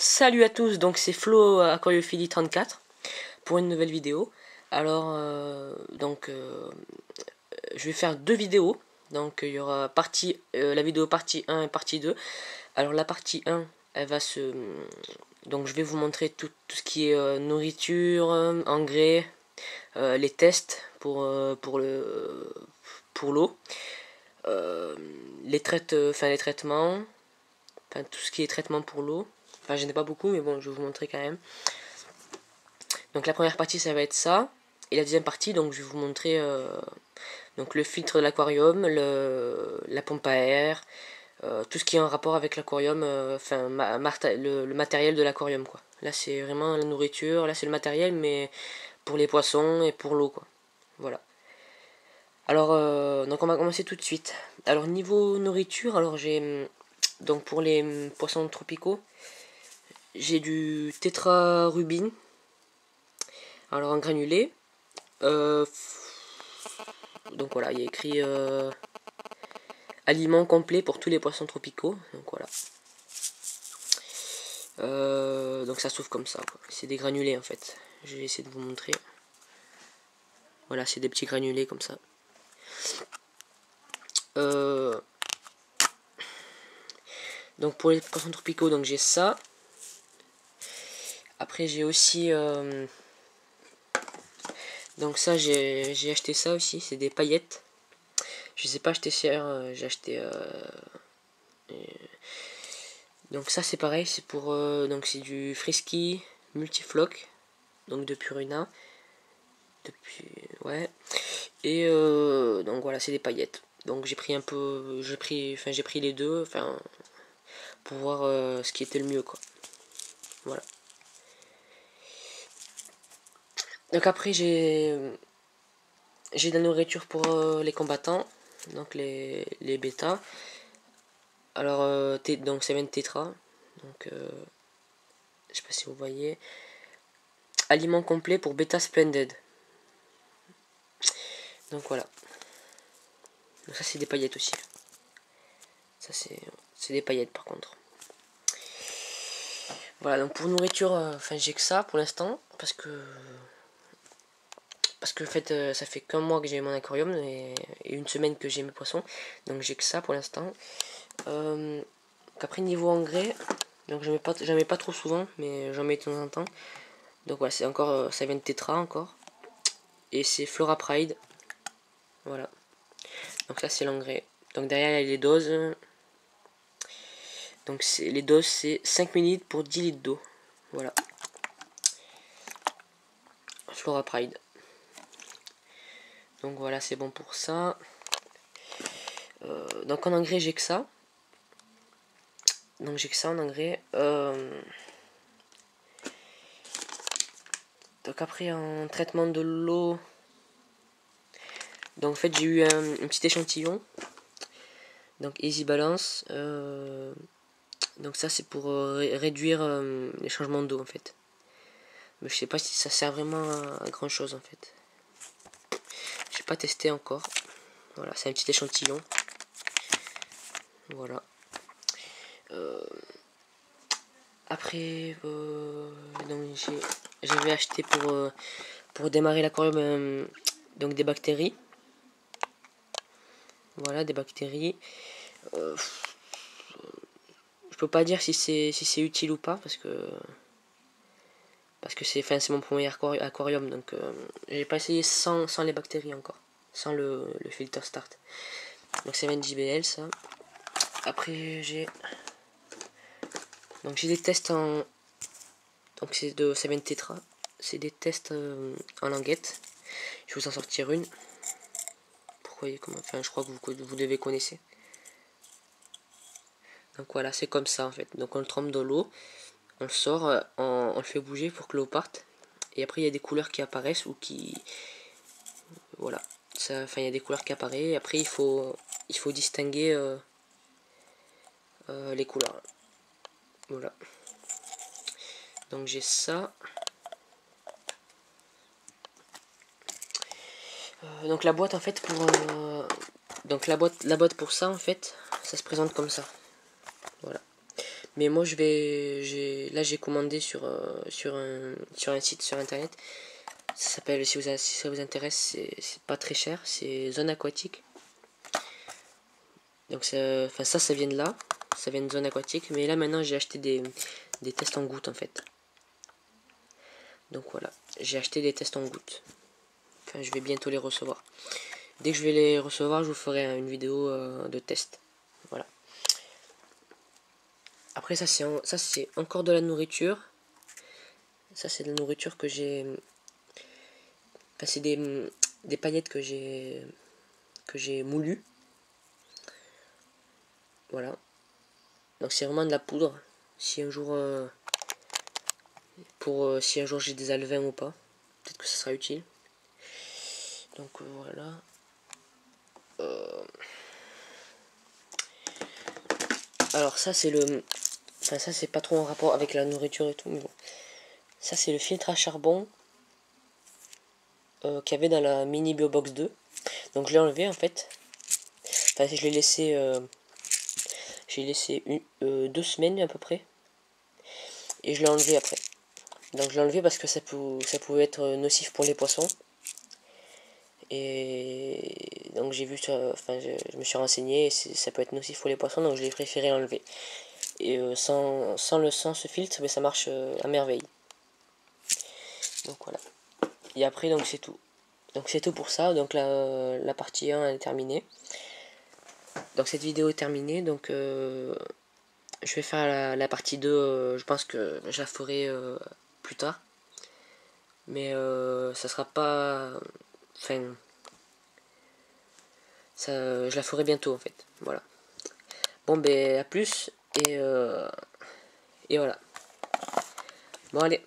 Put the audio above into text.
Salut à tous, donc c'est Flo Aquariophilie 34 pour une nouvelle vidéo. Alors, je vais faire deux vidéos. Donc il y aura la vidéo partie 1 et partie 2. Alors la partie 1, elle va se... Donc je vais vous montrer tout ce qui est nourriture, engrais, les tests pour l'eau, les traitements, enfin tout ce qui est traitement pour l'eau. Enfin, je n'ai pas beaucoup, mais bon, je vais vous montrer quand même. Donc la première partie, ça va être ça. Et la deuxième partie, donc je vais vous montrer donc le filtre de l'aquarium, la pompe à air, tout ce qui est en rapport avec l'aquarium, le matériel de l'aquarium, quoi. Là, c'est vraiment la nourriture, là, c'est le matériel, mais pour les poissons et pour l'eau, quoi. Voilà. Alors, donc on va commencer tout de suite. Alors, niveau nourriture, alors j'ai... Donc pour les poissons tropicaux, j'ai du tétrarubine, alors en granulé. Donc voilà, il y a écrit aliment complet pour tous les poissons tropicaux. Donc voilà. Donc ça s'ouvre comme ça. C'est des granulés en fait. Je vais essayer de vous montrer. Voilà, c'est des petits granulés comme ça. Donc pour les poissons tropicaux, donc j'ai ça. Après j'ai aussi donc ça j'ai acheté ça aussi, c'est des paillettes. Je sais pas acheter cher, j'ai acheté donc ça c'est pareil, c'est pour donc c'est du frisky multifloc, donc de Purina. Ouais. Et donc voilà, c'est des paillettes. Donc j'ai pris un peu, j'ai pris les deux, pour voir ce qui était le mieux, quoi. Voilà. Donc après j'ai de la nourriture pour les combattants, donc les bêtas. Alors donc ça vient de Tetra, donc je sais pas si vous voyez. Aliment complet pour Beta Splendid. Donc voilà. Donc ça c'est des paillettes aussi. Ça c'est des paillettes par contre. Voilà, donc pour nourriture, j'ai que ça pour l'instant parce que en fait ça fait qu'un mois que j'ai mon aquarium et une semaine que j'ai mes poissons, donc j'ai que ça pour l'instant. Après niveau engrais, donc j'en mets pas trop souvent, mais j'en mets de temps en temps. Donc voilà, c'est encore ça vient de Tetra encore et c'est Flora Pride. Voilà, donc là c'est l'engrais. Donc derrière il y a les doses. Donc les doses c'est 5 ml pour 10 litres d'eau. Voilà, Flora Pride. Donc voilà, c'est bon pour ça. Donc en engrais j'ai que ça. Donc j'ai que ça en engrais. Donc après en traitement de l'eau. Donc en fait j'ai eu un petit échantillon. Donc Easy Balance. Donc ça c'est pour réduire les changements d'eau en fait. Mais je sais pas si ça sert vraiment à grand chose en fait. J'ai pas testé encore. Voilà, c'est un petit échantillon. Voilà. Après, donc j'avais acheté pour démarrer l'aquarium donc des bactéries. Voilà, des bactéries. Je peux pas dire si c'est utile ou pas parce que c'est mon premier aquarium, donc j'ai pas essayé sans les bactéries encore, sans le filter start. Donc c'est JBL ça. Après j'ai des tests en donc ça vient de Tetra. C'est des tests en languette. Je vais vous en sortir une. Pourquoi je crois que vous devez connaître. Donc voilà, c'est comme ça en fait. Donc on le trempe dans l'eau, on le sort, on le fait bouger pour que l'eau parte. Et après il y a des couleurs qui apparaissent ou qui... Voilà. Il y a des couleurs qui apparaissent. Et après il faut distinguer les couleurs. Voilà. Donc j'ai ça. Donc la boîte en fait pour... donc la boîte pour ça en fait, ça se présente comme ça. Voilà. Mais moi là j'ai commandé sur un site sur internet. Ça s'appelle, si ça vous intéresse, c'est pas très cher, c'est Zone Aquatique. Donc enfin ça vient de là, ça vient de Zone Aquatique. Mais là maintenant j'ai acheté des tests en gouttes en fait. Donc voilà, j'ai acheté des tests en gouttes. Enfin je vais bientôt les recevoir. Dès que je vais les recevoir, je vous ferai une vidéo de test. Voilà. Après ça c'est encore de la nourriture. Ça c'est de la nourriture que j'ai... Enfin c'est des paillettes que j'ai moulues. Voilà. Donc c'est vraiment de la poudre. Si un jour si un jour j'ai des alevins ou pas, peut-être que ça sera utile. Donc voilà. Alors ça c'est le... Enfin ça c'est pas trop en rapport avec la nourriture et tout, mais bon. Ça c'est le filtre à charbon qu'il y avait dans la mini Biobox 2. Donc je l'ai enlevé en fait. Enfin je l'ai laissé... j'ai laissé 2 semaines à peu près. Et je l'ai enlevé après. Donc je l'ai enlevé parce que ça pouvait être nocif pour les poissons. Et donc j'ai vu enfin je me suis renseigné et ça peut être nocif pour les poissons, donc je l'ai préféré enlever. Et sans ce filtre, mais ça marche à merveille. Donc voilà. Et après donc c'est tout. Donc c'est tout pour ça. Donc la partie 1 est terminée. Donc cette vidéo est terminée. Donc je vais faire la partie 2. Je pense que je la ferai plus tard. Mais ça sera pas... Enfin... je la ferai bientôt en fait. Voilà. Bon ben à plus. Et voilà. Bon allez.